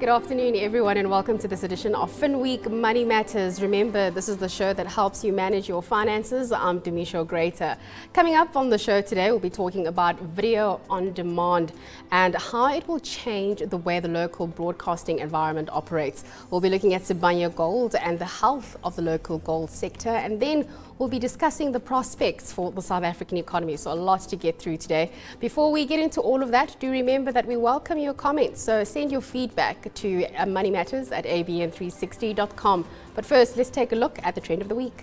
Good afternoon, everyone, and welcome to this edition of Finweek Money Matters. Remember, this is the show that helps you manage your finances. I'm Demisha Greater. Coming up on the show today, we'll be talking about video on demand and how it will change the way the local broadcasting environment operates. We'll be looking at Sibanye Gold and the health of the local gold sector, and then we'll be discussing the prospects for the South African economy. So a lot to get through today. Before we get into all of that, do remember that we welcome your comments. So send your feedback to moneymatters@abn360.com. But first, let's take a look at the trend of the week.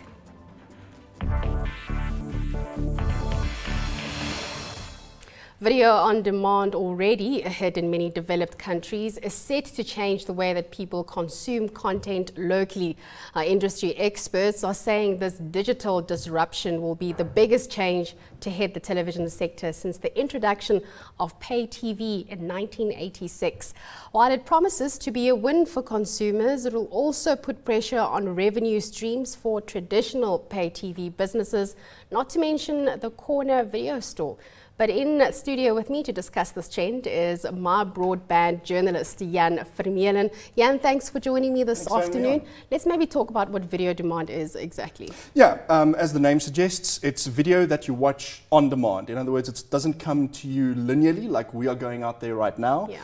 Video on demand, already a hit in many developed countries, is set to change the way that people consume content locally. Industry experts are saying this digital disruption will be the biggest change to hit the television sector since the introduction of pay TV in 1986. While it promises to be a win for consumers, it will also put pressure on revenue streams for traditional pay TV businesses, not to mention the corner video store. But in studio with me to discuss this trend is MyBroadband journalist Jan Vermeulen. Jan, thanks for joining me this afternoon. Let's maybe talk about what video demand is exactly. Yeah, as the name suggests, it's video that you watch on demand. In other words, it doesn't come to you linearly like we are going out there right now. Yeah.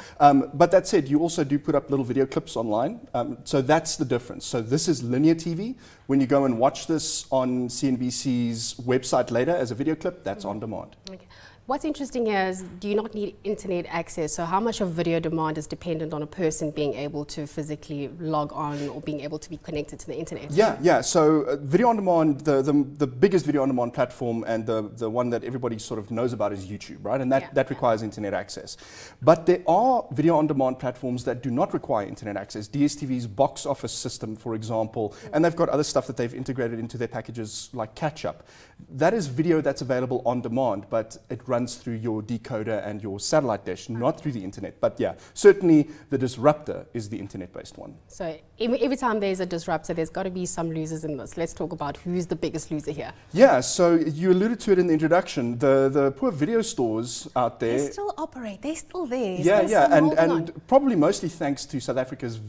But that said, you also do put up little video clips online. So that's the difference. So this is linear TV. When you go and watch this on CNBC's website later as a video clip, that's on demand. Okay. What's interesting is, do you not need internet access? So how much of video demand is dependent on a person being able to physically log on or being able to be connected to the internet? Yeah. So video on demand, the biggest video on demand platform and the one that everybody sort of knows about is YouTube, right? And that requires internet access. But there are video on demand platforms that do not require internet access. DSTV's box office system, for example, and they've got other stuff that they've integrated into their packages like Catch Up. That is video that's available on demand, but it runs through your decoder and your satellite dish, not through the internet. But yeah, certainly the disruptor is the internet-based one. So every time there's a disruptor, there's got to be some losers in this. Let's talk about who's the biggest loser here. Yeah, so you alluded to it in the introduction. The poor video stores out there. They still operate. They're still there. Yeah, and probably mostly thanks to South Africa's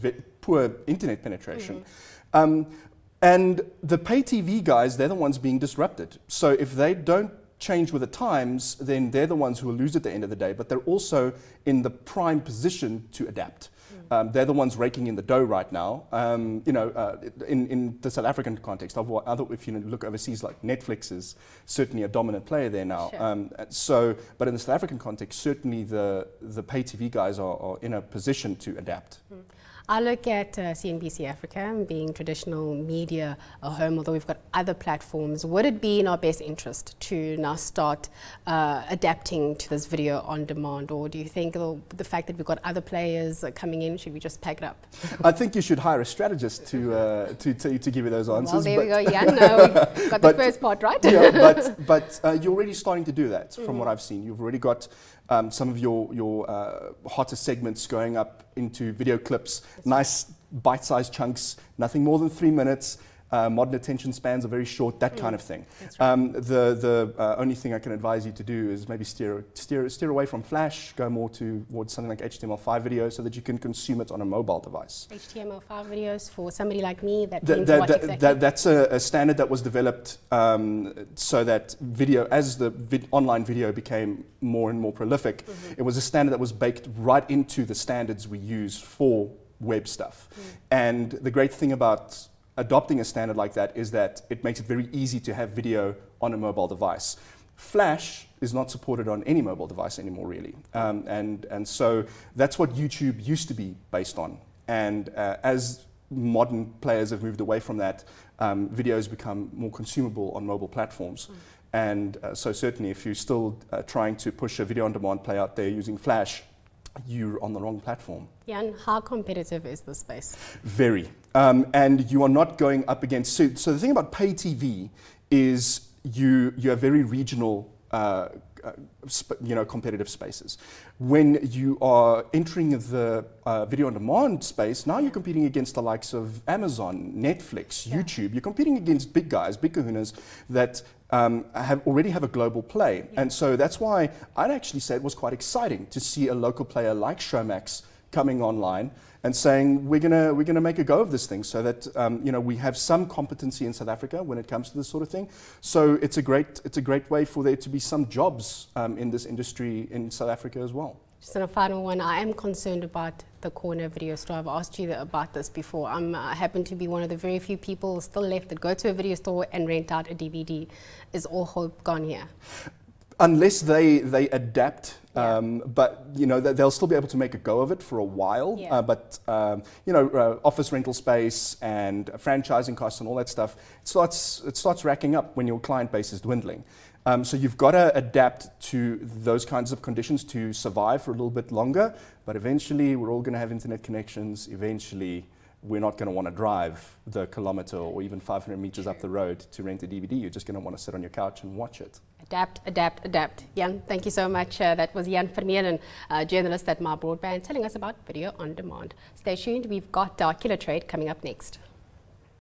poor internet penetration. And the pay TV guys, they're the ones being disrupted. So if they don't change with the times, then they're the ones who will lose at the end of the day, but they're also in the prime position to adapt. They're the ones raking in the dough right now. In the South African context, if you look overseas, like Netflix is certainly a dominant player there now. Sure. But in the South African context, certainly the pay TV guys are in a position to adapt. I look at CNBC Africa being traditional media home, although we've got other platforms. Would it be in our best interest to now start adapting to this video on demand, or do you think the fact that we've got other players coming in, should we just pack it up? I think you should hire a strategist to give you those answers. Well, there we go, Jan. No, we got the first part right. Yeah, but you're already starting to do that from what I've seen. You've already got some of your hotter segments going up into video clips, nice bite-sized chunks, nothing more than 3 minutes. Modern attention spans are very short, that kind of thing. Right. The only thing I can advise you to do is maybe steer away from Flash, go more towards something like HTML5 video so that you can consume it on a mobile device. HTML5 videos for somebody like me, that means what exactly? That's a standard that was developed so that video, as the online video became more and more prolific, it was a standard that was baked right into the standards we use for web stuff. And the great thing about adopting a standard like that is that it makes it very easy to have video on a mobile device. Flash is not supported on any mobile device anymore, really. And so that's what YouTube used to be based on. And as modern players have moved away from that, videos become more consumable on mobile platforms. And so certainly if you're still trying to push a video on demand play out there using Flash, you're on the wrong platform. Jan, how competitive is this space? Very. And you are not going up against... So the thing about pay TV is you have very regional competitive spaces. When you are entering the video on demand space, now you're competing against the likes of Amazon, Netflix, YouTube. You're competing against big guys, big kahunas that already have a global play. And so that's why I'd actually say it was quite exciting to see a local player like Showmax coming online and saying we're gonna make a go of this thing, so that you know, we have some competency in South Africa when it comes to this sort of thing. So it's a great way for there to be some jobs in this industry in South Africa as well. Just a final one, I am concerned about the corner video store. I've asked you about this before. I happen to be one of the very few people still left that go to a video store and rent out a DVD. Is all hope gone here? Unless they adapt, but you know, they'll still be able to make a go of it for a while. But you know, office rental space and franchising costs and all that stuff, it starts racking up when your client base is dwindling. So you've got to adapt to those kinds of conditions to survive for a little bit longer. But eventually, we're all going to have internet connections. Eventually, we're not going to want to drive the kilometer or even 500 meters up the road to rent a DVD. You're just going to want to sit on your couch and watch it. Adapt, adapt, adapt. Jan, thank you so much. That was Jan Vermeulen, journalist at MyBroadband, telling us about video on demand. Stay tuned. We've got Killer Trade coming up next.